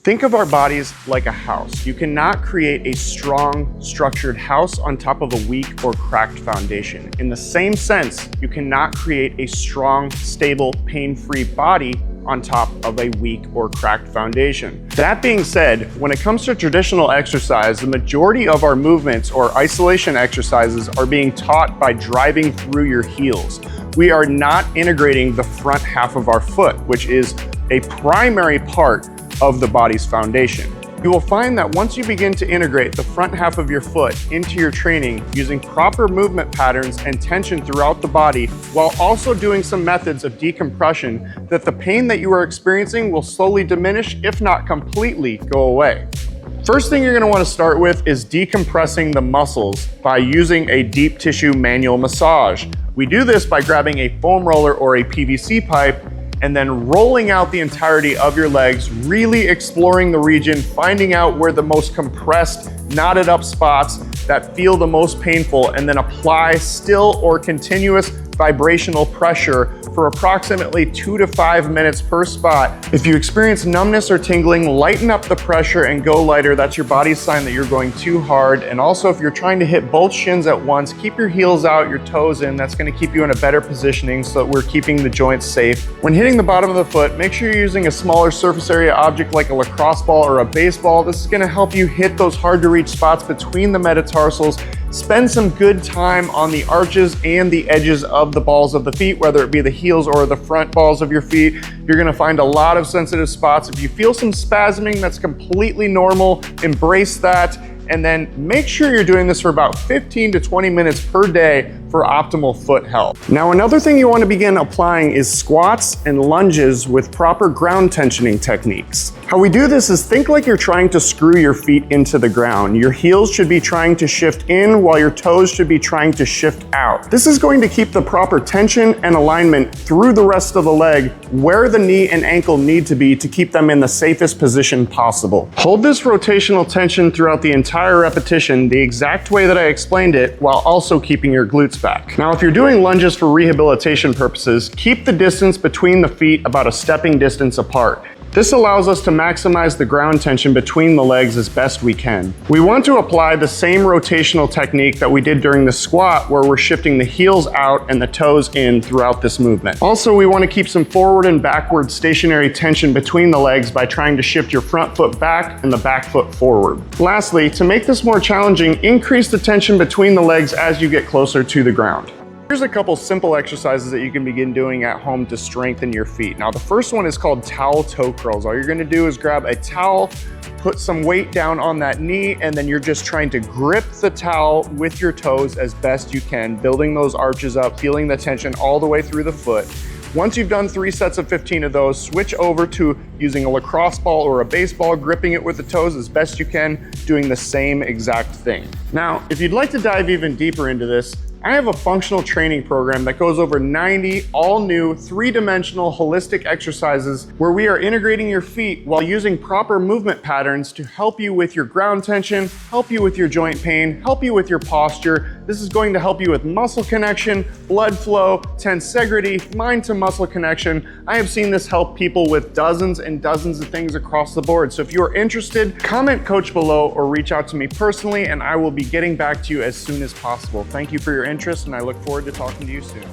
Think of our bodies like a house. You cannot create a strong, structured house on top of a weak or cracked foundation. In the same sense, you cannot create a strong, stable, pain-free body on top of a weak or cracked foundation. That being said, when it comes to traditional exercise, the majority of our movements or isolation exercises are being taught by driving through your heels. We are not integrating the front half of our foot, which is a primary part of the body's foundation. You will find that once you begin to integrate the front half of your foot into your training using proper movement patterns and tension throughout the body, while also doing some methods of decompression, that the pain that you are experiencing will slowly diminish, if not completely go away. First thing you're going to want to start with is decompressing the muscles by using a deep tissue manual massage. We do this by grabbing a foam roller or a PVC pipe and then rolling out the entirety of your legs, really exploring the region, finding out where the most compressed, knotted up spots that feel the most painful, and then apply still or continuous vibrational pressure for approximately 2 to 5 minutes per spot. If you experience numbness or tingling, lighten up the pressure and go lighter. That's your body's sign that you're going too hard. And also, if you're trying to hit both shins at once, keep your heels out, your toes in. That's going to keep you in a better positioning so that we're keeping the joints safe. When hitting the bottom of the foot, make sure you're using a smaller surface area object like a lacrosse ball or a baseball. This is going to help you hit those hard to reach spots between the metatarsals. Spend some good time on the arches and the edges of the balls of the feet, whether it be the heels or the front balls of your feet. You're gonna find a lot of sensitive spots. If you feel some spasming, that's completely normal. Embrace that. And then make sure you're doing this for about 15 to 20 minutes per day for optimal foot health. Now, another thing you want to begin applying is squats and lunges with proper ground tensioning techniques. How we do this is think like you're trying to screw your feet into the ground. Your heels should be trying to shift in while your toes should be trying to shift out. This is going to keep the proper tension and alignment through the rest of the leg where the knee and ankle need to be to keep them in the safest position possible. Hold this rotational tension throughout the entire repetition the exact way that I explained it, while also keeping your glutes back. Now, if you're doing lunges for rehabilitation purposes, keep the distance between the feet about a stepping distance apart. This allows us to maximize the ground tension between the legs as best we can. We want to apply the same rotational technique that we did during the squat, where we're shifting the heels out and the toes in throughout this movement. Also, we want to keep some forward and backward stationary tension between the legs by trying to shift your front foot back and the back foot forward. Lastly, to make this more challenging, increase the tension between the legs as you get closer to the ground. Here's a couple simple exercises that you can begin doing at home to strengthen your feet. Now, the first one is called towel toe curls. All you're gonna do is grab a towel, put some weight down on that knee, and then you're just trying to grip the towel with your toes as best you can, building those arches up, feeling the tension all the way through the foot. Once you've done 3 sets of 15 of those, switch over to using a lacrosse ball or a baseball, gripping it with the toes as best you can, doing the same exact thing. Now, if you'd like to dive even deeper into this, I have a functional training program that goes over 90 all new 3-dimensional holistic exercises where we are integrating your feet while using proper movement patterns to help you with your ground tension, help you with your joint pain, help you with your posture. This is going to help you with muscle connection, blood flow, tensegrity, mind to muscle connection. I have seen this help people with dozens and dozens of things across the board. So if you are interested, comment coach below or reach out to me personally, and I will be getting back to you as soon as possible. Thank you for your interest, and I look forward to talking to you soon.